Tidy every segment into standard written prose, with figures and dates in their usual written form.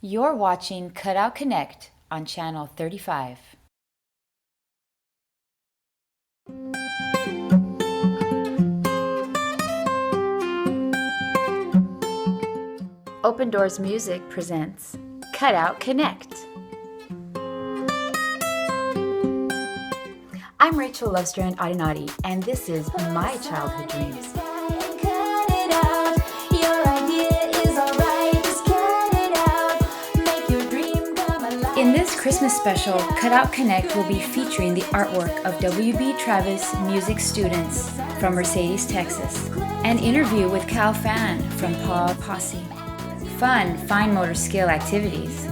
You're watching Cutout Connect on channel 35. Open Doors Music presents Cutout Connect. I'm Rachel Lovestrand Adinati, and this is my childhood dreams. In this Christmas special, Cutout Connect will be featuring the artwork of WB Travis music students from Mercedes, Texas, an interview with Cal Fan from Paul Posse, fun fine motor skill activities,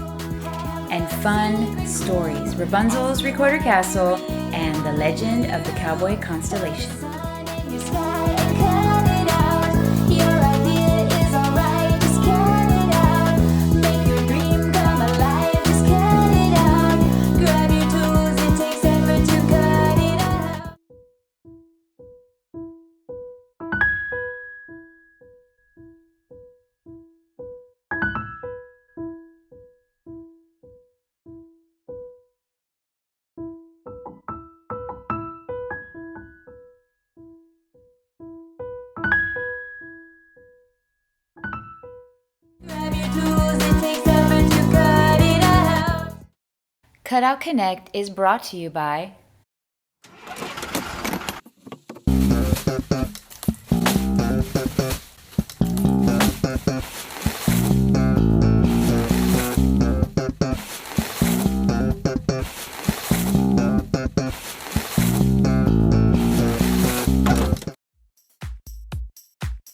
and fun stories, Rapunzel's Recorder Castle, and the legend of the Cowboy Constellation. Cutout Connect is brought to you by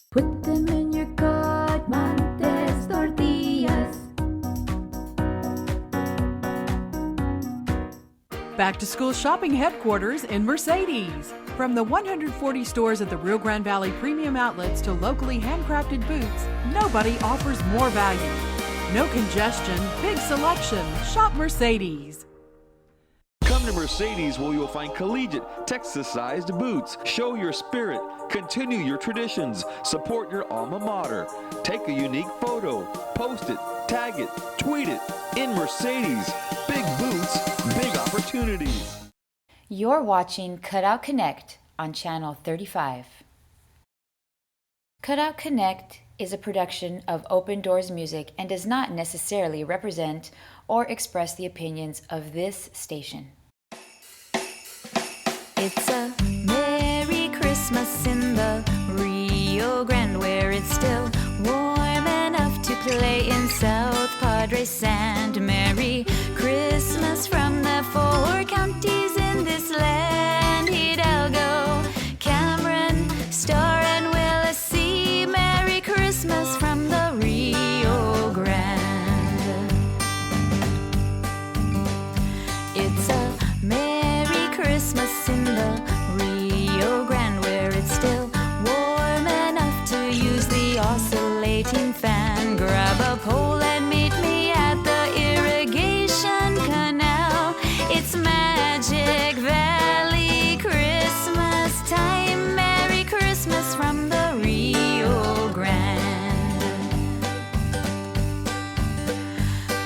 Put them in your God Montes tortillas. Back to school shopping headquarters in Mercedes. From the 140 stores at the Rio Grande Valley Premium Outlets to locally handcrafted boots, nobody offers more value. No congestion, big selection. Shop Mercedes. Come to Mercedes where you'll find collegiate, Texas-sized boots. Show your spirit, continue your traditions, support your alma mater. Take a unique photo, post it, tag it, tweet it. In Mercedes, big boots, big opportunities. You're watching Cutout Connect on channel 35. Cutout Connect is a production of Open Doors Music and does not necessarily represent or express the opinions of this station. It's a Merry Christmas in the Rio Grande, where it's still warm enough to play in South Padre Sand. Merry Christmas from the four counties in this land: Hidalgo, Cameron, Star, and Willacy. Merry Christmas from the Rio Grande. It's a Merry Christmas in the Rio Grande, where it's still warm enough to use the oscillating fan. Grab a pole and meet me at the irrigation canal. It's Magic Valley Christmas time. Merry Christmas from the Rio Grande.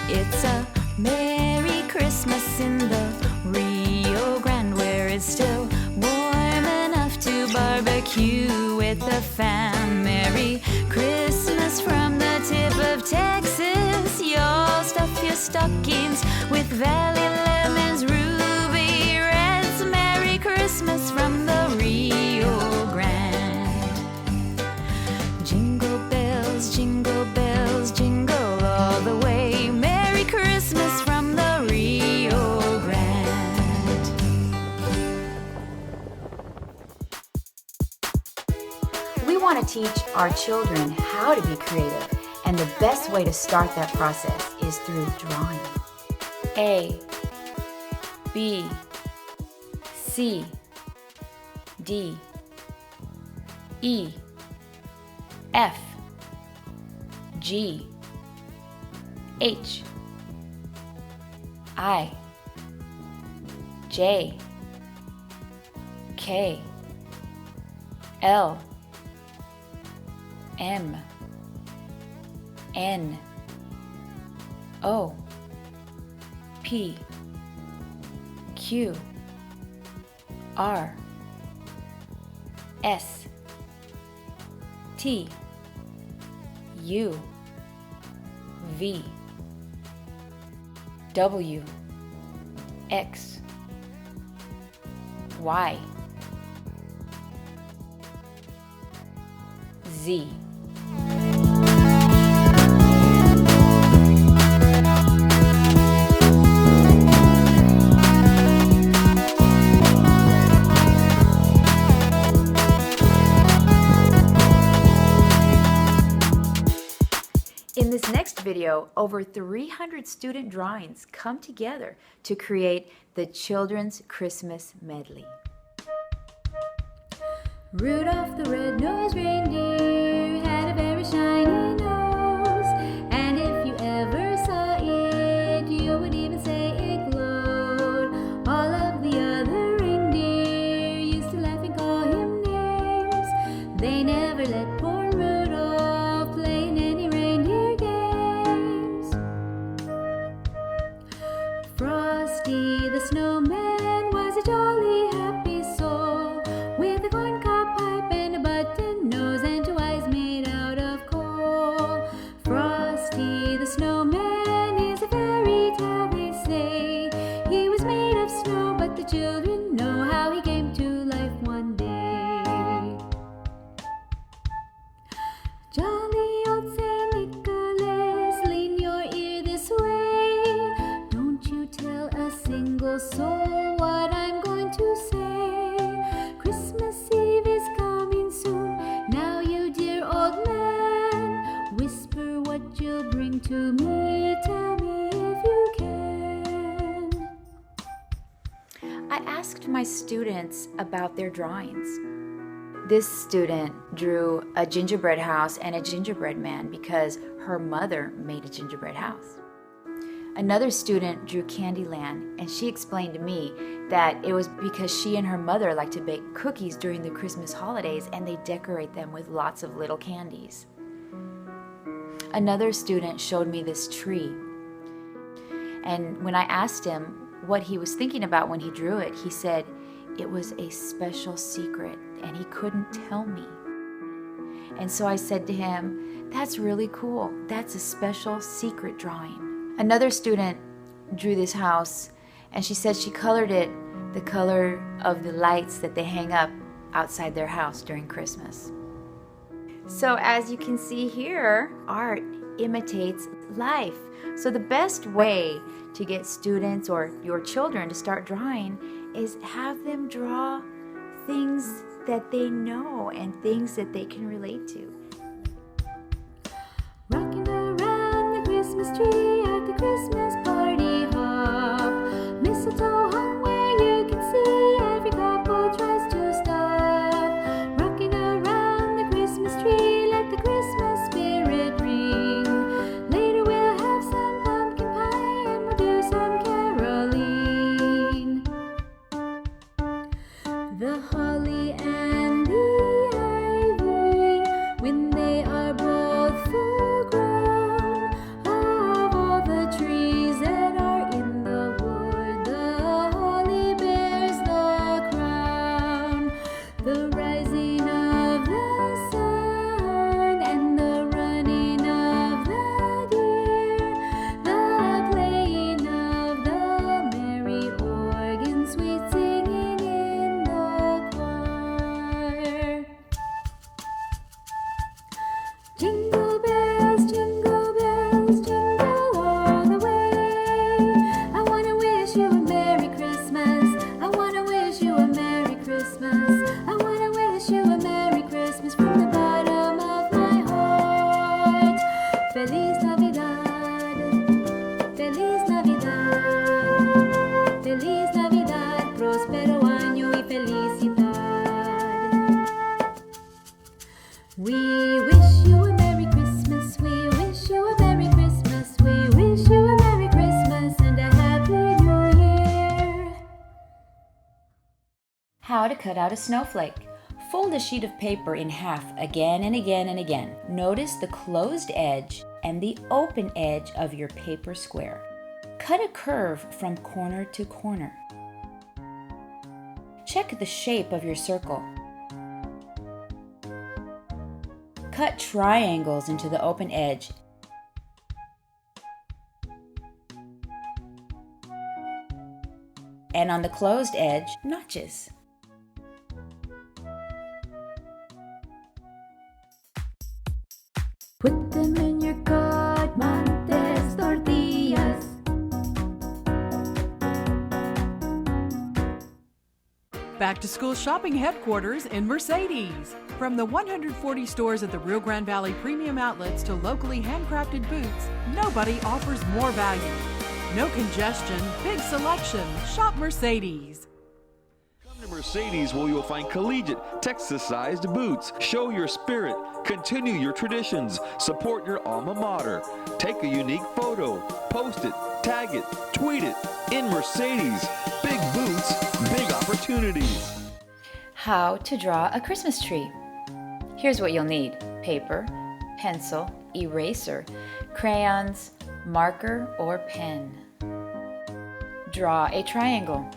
It's a Merry Christmas in the Rio Grande, where it's still warm enough to barbecue with the fam. Merry Christmas from the tip of Texas. Y'all stuff your stockings with Valley Lemons, Ruby Reds. Merry Christmas from the Rio Grande. Jingle bells, jingle all the way. Merry Christmas from the Rio Grande. We want to teach our children how to be creative, and the best way to start that process is through drawing. A, B, C, D, E, F, G, H, I, J, K, L, M, N, O P Q R S T U V W X Y Z. In this next video, over 300 student drawings come together to create the Children's Christmas Medley. Rudolph the red-nosed reindeer had a very shiny nose, and if you ever saw it, you would even say it glowed. All of the other reindeer used to laugh and call him names. They never let poor Rudolph play in any reindeer games. Frosty the snowman was a jolly happy soul, with a corncob pipe and a button nose and two eyes made out of coal. Frosty the snowman is a fairy tale, they say. He was made of snow, but the children know how he came to life one day. Jolly old Saint Nicholas, lean your ear this way. Don't you tell a single soul what I'm going to say. Christmas Eve is coming soon. Now, you dear old man, whisper what you'll bring to me. Tell me if you can. I asked my students about their drawings. This student drew a gingerbread house and a gingerbread man because her mother made a gingerbread house. Another student drew Candyland, and she explained to me that it was because she and her mother like to bake cookies during the Christmas holidays, and they decorate them with lots of little candies. Another student showed me this tree, and when I asked him what he was thinking about when he drew it, he said it was a special secret and he couldn't tell me. And so I said to him, that's really cool. That's a special secret drawing. Another student drew this house, and she said she colored it the color of the lights that they hang up outside their house during Christmas. So as you can see here, art imitates life. So the best way to get students or your children to start drawing is have them draw things that they know and things that they can relate to. Rocking around the Christmas tree at the Christmas party hop. Mistletoe hung where you can see every couple tries to stop. Rocking around the Christmas tree, let the Christmas spirit ring. Later we'll have some pumpkin pie and we'll do some caroling. The holly and the ivy, when they are both full grown, of all the trees that are in the wood, the holly bears the crown. The rising of the sun and the running of the deer, the playing of the merry organ, sweet singing in the choir. Jingle bells, jingle all the way. I wanna wish you a Merry Christmas. I wanna wish you a Merry Christmas. I wanna wish you a Merry Christmas from the bottom of my heart. Feliz Navidad, Feliz Navidad, Feliz Navidad, próspero año y felicidad. We wish you a Merry Christmas, we wish you a Merry Christmas, we wish you a Merry Christmas and a Happy New Year. How to cut out a snowflake. Fold a sheet of paper in half again and again and again. Notice the closed edge and the open edge of your paper square. Cut a curve from corner to corner. Check the shape of your circle. Cut triangles into the open edge. And on the closed edge, notches. Put them in your Godmontes tortillas. Back to school shopping headquarters in Mercedes. From the 140 stores at the Rio Grande Valley Premium Outlets to locally handcrafted boots, nobody offers more value. No congestion, big selection. Shop Mercedes. Come to Mercedes where you'll find collegiate, Texas-sized boots. Show your spirit, continue your traditions, support your alma mater. Take a unique photo, post it, tag it, tweet it. In Mercedes, big boots, big opportunities. How to draw a Christmas tree. Here's what you'll need: paper, pencil, eraser, crayons, marker, or pen. Draw a triangle.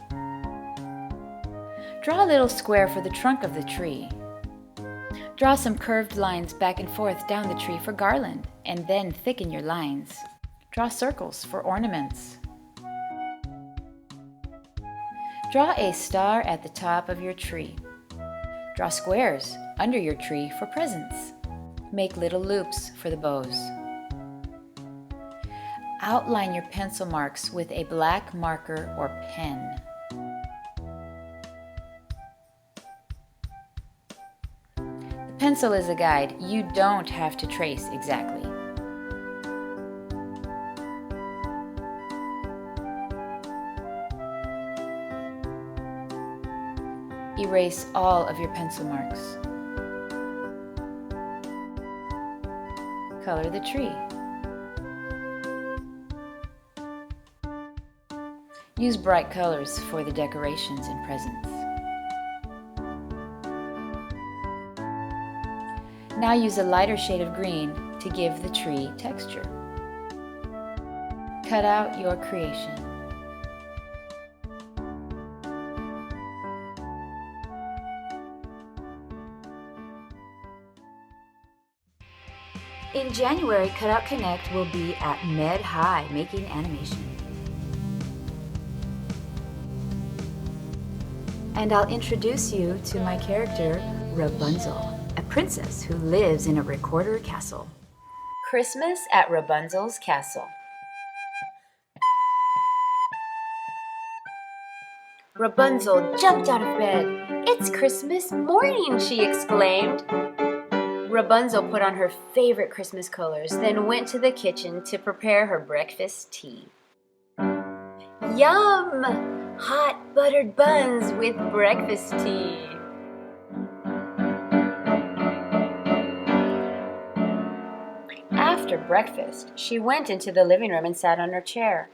Draw a little square for the trunk of the tree. Draw some curved lines back and forth down the tree for garland, and then thicken your lines. Draw circles for ornaments. Draw a star at the top of your tree. Draw squares under your tree for presents. Make little loops for the bows. Outline your pencil marks with a black marker or pen. The pencil is a guide. You don't have to trace exactly. Erase all of your pencil marks. Color the tree. Use bright colors for the decorations and presents. Now use a lighter shade of green to give the tree texture. Cut out your creation. In January, Cutout Connect will be at Med High making animation. And I'll introduce you to my character, Rapunzel, a princess who lives in a recorder castle. Christmas at Rapunzel's castle. Rapunzel jumped out of bed. "It's Christmas morning!" she exclaimed. Rapunzel put on her favorite Christmas colors, then went to the kitchen to prepare her breakfast tea. Yum! Hot buttered buns with breakfast tea. After breakfast, she went into the living room and sat on her chair.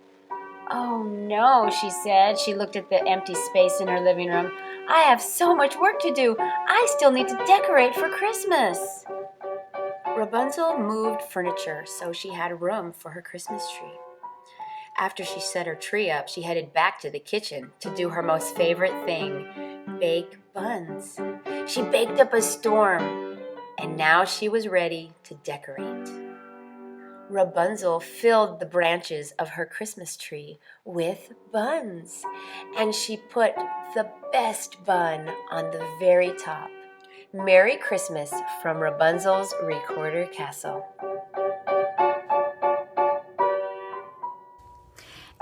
"Oh no," she said. She looked at the empty space in her living room. "I have so much work to do. I still need to decorate for Christmas." Rapunzel moved furniture so she had room for her Christmas tree. After she set her tree up, she headed back to the kitchen to do her most favorite thing, bake buns. She baked up a storm, and now she was ready to decorate. Rapunzel filled the branches of her Christmas tree with buns, and she put the best bun on the very top. Merry Christmas from Rapunzel's Recorder Castle.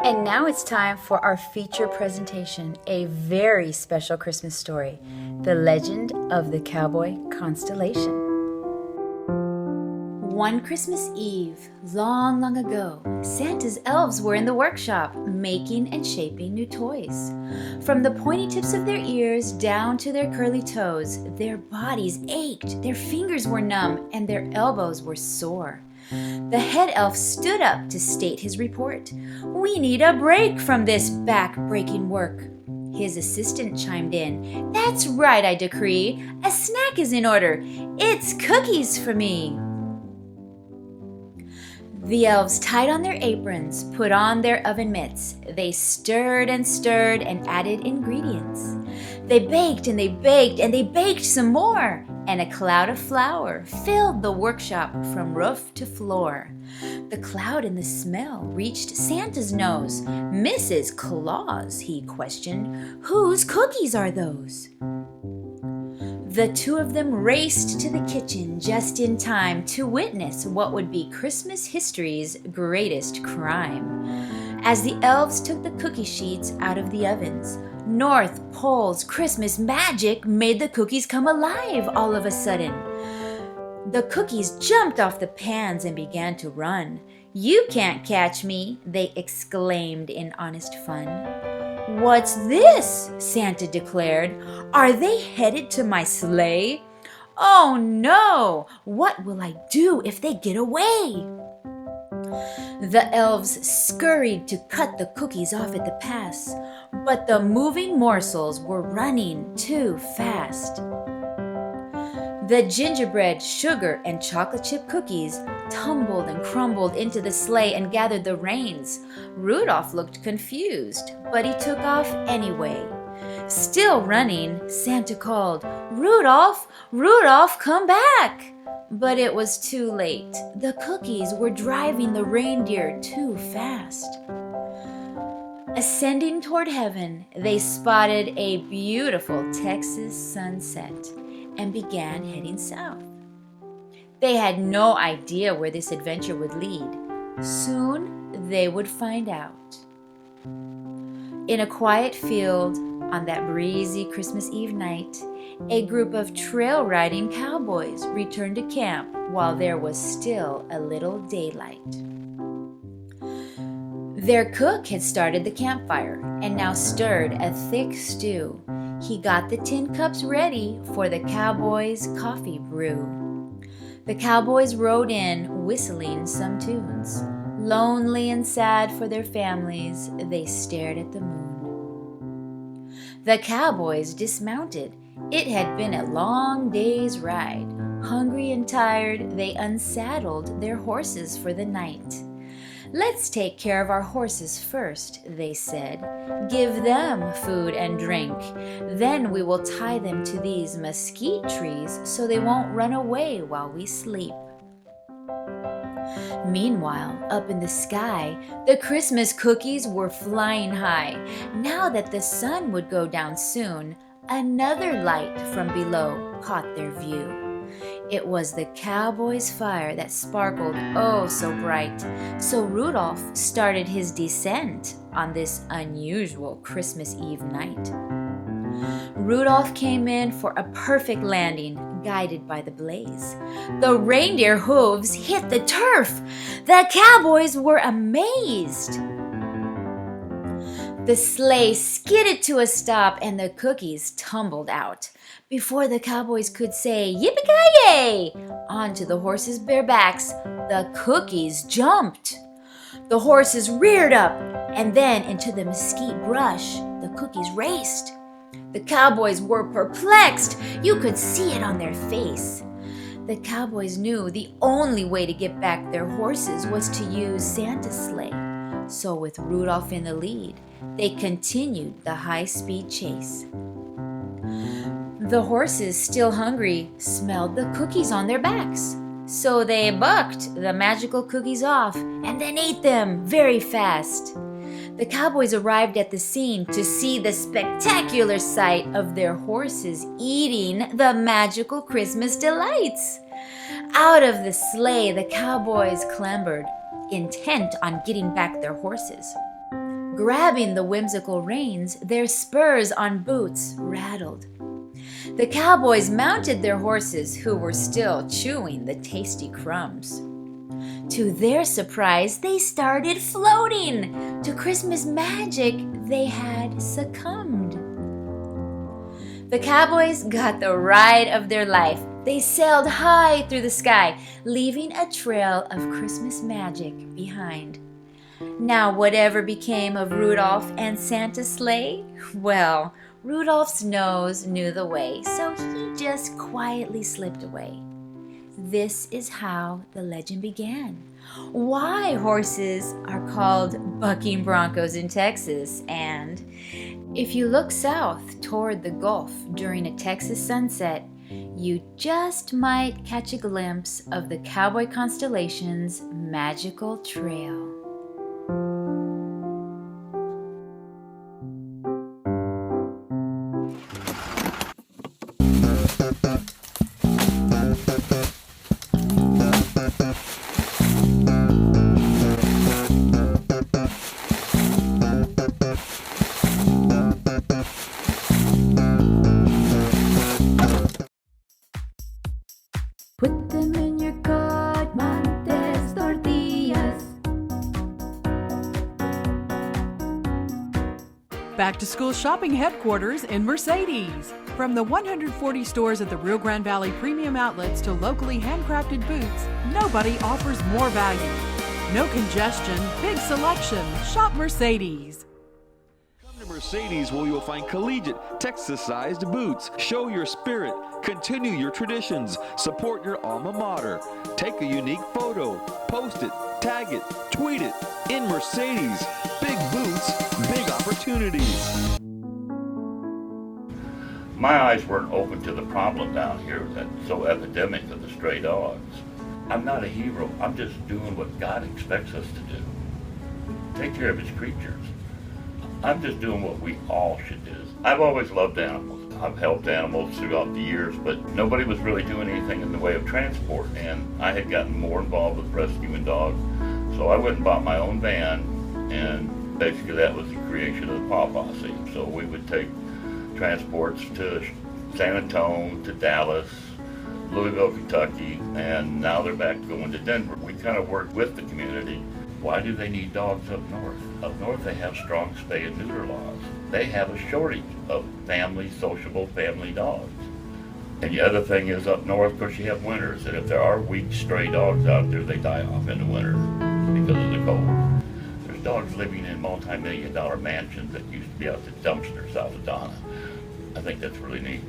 And now it's time for our feature presentation, a very special Christmas story, The Legend of the Cowboy Constellation. One Christmas Eve, long, long ago, Santa's elves were in the workshop, making and shaping new toys. From the pointy tips of their ears down to their curly toes, their bodies ached, their fingers were numb, and their elbows were sore. The head elf stood up to state his report. "We need a break from this back-breaking work." His assistant chimed in. "That's right, I decree. A snack is in order. It's cookies for me." The elves tied on their aprons, put on their oven mitts. They stirred and stirred and added ingredients. They baked and they baked and they baked some more, and a cloud of flour filled the workshop from roof to floor. The cloud and the smell reached Santa's nose. "Mrs. Claus," he questioned, "whose cookies are those?" The two of them raced to the kitchen just in time to witness what would be Christmas history's greatest crime. As the elves took the cookie sheets out of the ovens, North Pole's Christmas magic made the cookies come alive all of a sudden. The cookies jumped off the pans and began to run. "You can't catch me," they exclaimed in honest fun. "What's this?" Santa declared. "Are they headed to my sleigh? Oh no! What will I do if they get away?" The elves scurried to cut the cookies off at the pass, but the moving morsels were running too fast. The gingerbread, sugar, and chocolate chip cookies tumbled and crumbled into the sleigh and gathered the reins. Rudolph looked confused, but he took off anyway. Still running, Santa called, "Rudolph, Rudolph, come back!" But it was too late. The cookies were driving the reindeer too fast. Ascending toward heaven, they spotted a beautiful Texas sunset and began heading south. They had no idea where this adventure would lead. Soon they would find out. In a quiet field on that breezy Christmas Eve night, a group of trail-riding cowboys returned to camp while there was still a little daylight. Their cook had started the campfire and now stirred a thick stew. He got the tin cups ready for the cowboys' coffee brew. The cowboys rode in, whistling some tunes. Lonely and sad for their families, they stared at the moon. The cowboys dismounted. It had been a long day's ride. Hungry and tired, they unsaddled their horses for the night. "Let's take care of our horses first," they said. "Give them food and drink. Then we will tie them to these mesquite trees so they won't run away while we sleep." Meanwhile, up in the sky, the Christmas cookies were flying high. Now that the sun would go down soon, another light from below caught their view. It was the cowboy's fire that sparkled oh so bright. So Rudolph started his descent on this unusual Christmas Eve night. Rudolph came in for a perfect landing, guided by the blaze. The reindeer hooves hit the turf. The cowboys were amazed. The sleigh skidded to a stop and the cookies tumbled out. Before the cowboys could say yippee-ki-yay onto the horses' bare backs, the cookies jumped. The horses reared up, and then into the mesquite brush, the cookies raced. The cowboys were perplexed. You could see it on their face. The cowboys knew the only way to get back their horses was to use Santa's sleigh. So with Rudolph in the lead, they continued the high-speed chase. The horses, still hungry, smelled the cookies on their backs. So they bucked the magical cookies off and then ate them very fast. The cowboys arrived at the scene to see the spectacular sight of their horses eating the magical Christmas delights. Out of the sleigh, the cowboys clambered, intent on getting back their horses. Grabbing the whimsical reins, their spurs on boots rattled. The cowboys mounted their horses, who were still chewing the tasty crumbs. To their surprise, they started floating. To Christmas magic, they had succumbed. The cowboys got the ride of their life. They sailed high through the sky, leaving a trail of Christmas magic behind. Now, whatever became of Rudolph and Santa's sleigh? Well, Rudolph's nose knew the way, so he just quietly slipped away. This is how the legend began. why horses are called bucking broncos in Texas, and if you look south toward the Gulf during a Texas sunset, you just might catch a glimpse of the Cowboy Constellation's magical trail. Put them in your Montes tortillas. Back to school shopping headquarters in Mercedes. From the 140 stores at the Rio Grande Valley Premium Outlets to locally handcrafted boots, nobody offers more value. No congestion, big selection. Shop Mercedes. Come to Mercedes where you'll find collegiate, Texas-sized boots. Show your spirit, continue your traditions, support your alma mater. Take a unique photo, post it, tag it, tweet it. In Mercedes, big boots, big opportunities. My eyes weren't open to the problem down here that's so epidemic of the stray dogs. I'm not a hero. I'm just doing what God expects us to do. Take care of his creatures. I'm just doing what we all should do. I've always loved animals. I've helped animals throughout the years, but nobody was really doing anything in the way of transport, and I had gotten more involved with rescuing dogs. So I went and bought my own van, and basically that was the creation of the Paw Posse. So we would take transports to San Antonio, to Dallas, Louisville, Kentucky, and now they're back going to Denver. We kind of work with the community. Why do they need dogs up north? Up north they have strong spay and neuter laws. They have a shortage of family, sociable family dogs. And the other thing is up north, of course, you have winters, and if there are weak stray dogs out there, they die off in the winter because of the cold. There's dogs living in multi-million-dollar mansions that used to be out the dumpster south of Donna. I think that's really neat.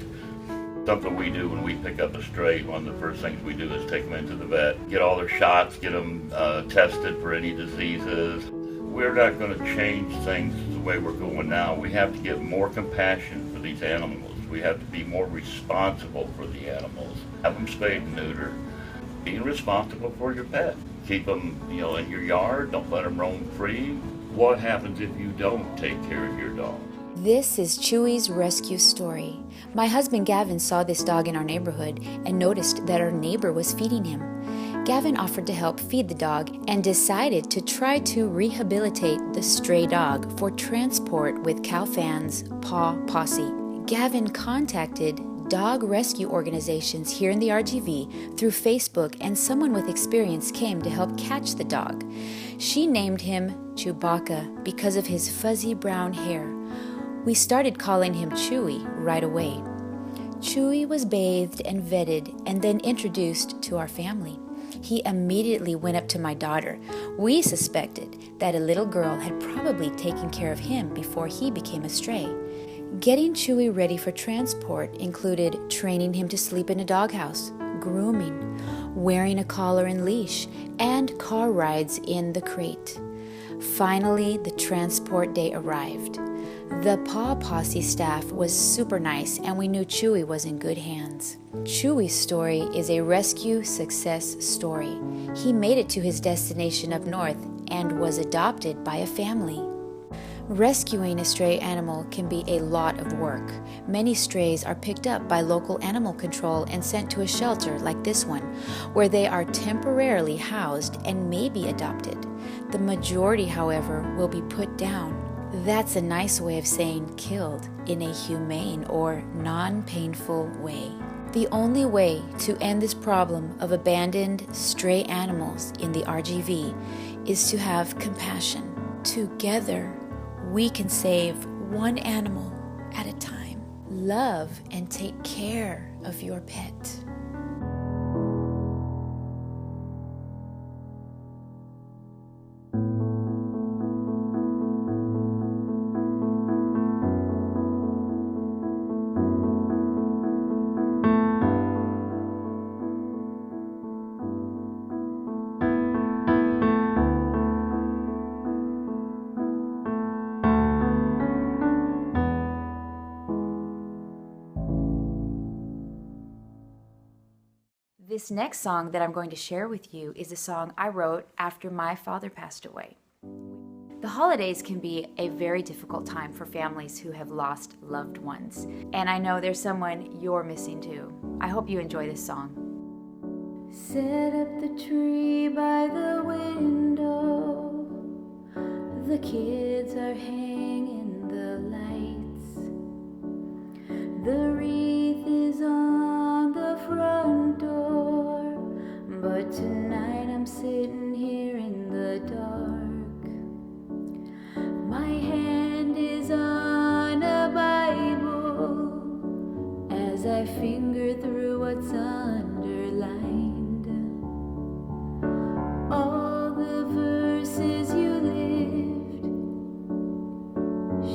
Something we do when we pick up a stray, one of the first things we do is take them into the vet, get all their shots, get them tested for any diseases. We're not going to change things the way we're going now. We have to get more compassion for these animals. We have to be more responsible for the animals. Have them spayed and neutered. Being responsible for your pet. Keep them, in your yard. Don't let them roam free. What happens if you don't take care of your dog? This is Chewy's rescue story. My husband Gavin saw this dog in our neighborhood and noticed that our neighbor was feeding him. Gavin offered to help feed the dog and decided to try to rehabilitate the stray dog for transport with Calfan's Paw Posse. Gavin contacted dog rescue organizations here in the RGV through Facebook, and someone with experience came to help catch the dog. She named him Chewbacca because of his fuzzy brown hair. We started calling him Chewy right away. Chewy was bathed and vetted and then introduced to our family. He immediately went up to my daughter. We suspected that a little girl had probably taken care of him before he became a stray. Getting Chewy ready for transport included training him to sleep in a doghouse, grooming, wearing a collar and leash, and car rides in the crate. Finally, the transport day arrived. The Paw Posse staff was super nice, and we knew Chewy was in good hands. Chewy's story is a rescue success story. He made it to his destination up north and was adopted by a family. Rescuing a stray animal can be a lot of work. Many strays are picked up by local animal control and sent to a shelter like this one, where they are temporarily housed and may be adopted. The majority, however, will be put down. That's a nice way of saying killed in a humane or non-painful way. The only way to end this problem of abandoned stray animals in the RGV is to have compassion. Together, we can save one animal at a time. Love and take care of your pet. This next song that I'm going to share with you is a song I wrote after my father passed away. The holidays can be a very difficult time for families who have lost loved ones, and I know there's someone you're missing too. I hope you enjoy this song. Set up the tree by the window. The kids are hanging the lights. The wreath is on the front door, but tonight I'm sitting here in the dark. My hand is on a Bible as I finger through what's underlined. All the verses you lived,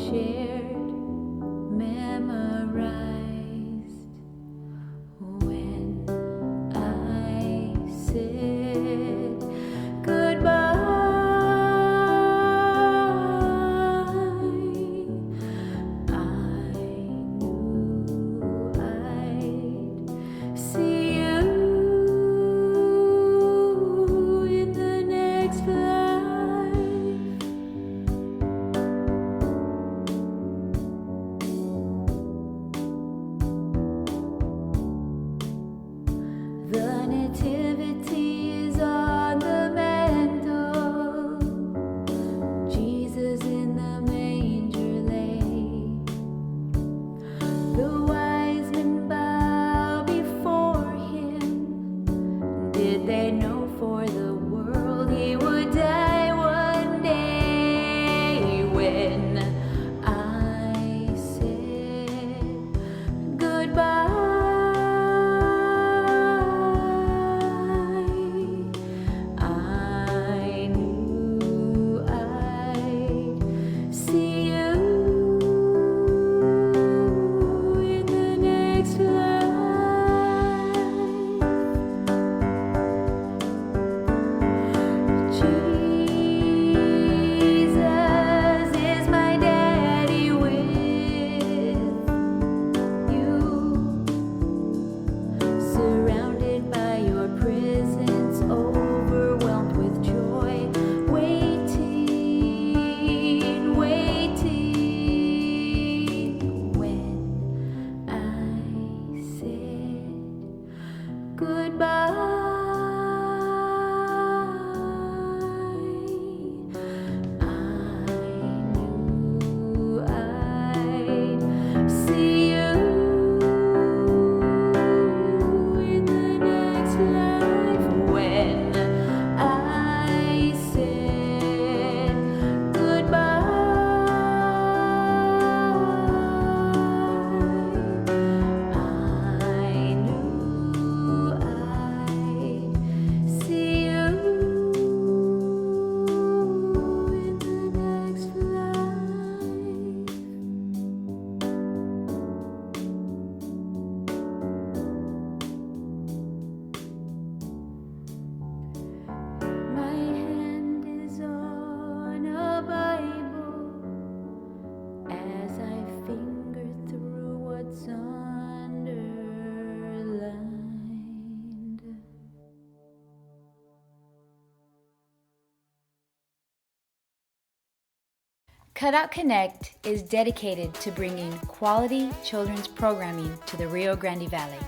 shared, memorized. When I said goodbye, the nativity is on the mantle. Jesus in the manger lay. The wise men bow before him. Did they know for the world he would die one day? When I said goodbye, Cutout Connect is dedicated to bringing quality children's programming to the Rio Grande Valley.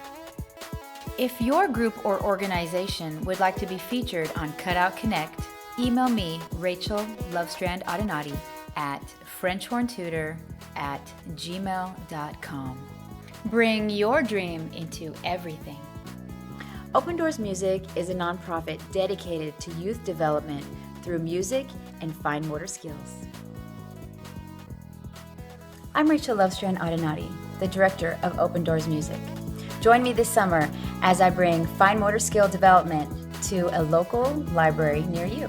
If your group or organization would like to be featured on Cutout Connect, email me, Rachel Lovestrand Adenati, at frenchhorntutor@gmail.com. Bring your dream into everything. Open Doors Music is a nonprofit dedicated to youth development through music and fine motor skills. I'm Rachel Lovestrand Adenati, the director of Open Doors Music. Join me this summer as I bring fine motor skill development to a local library near you.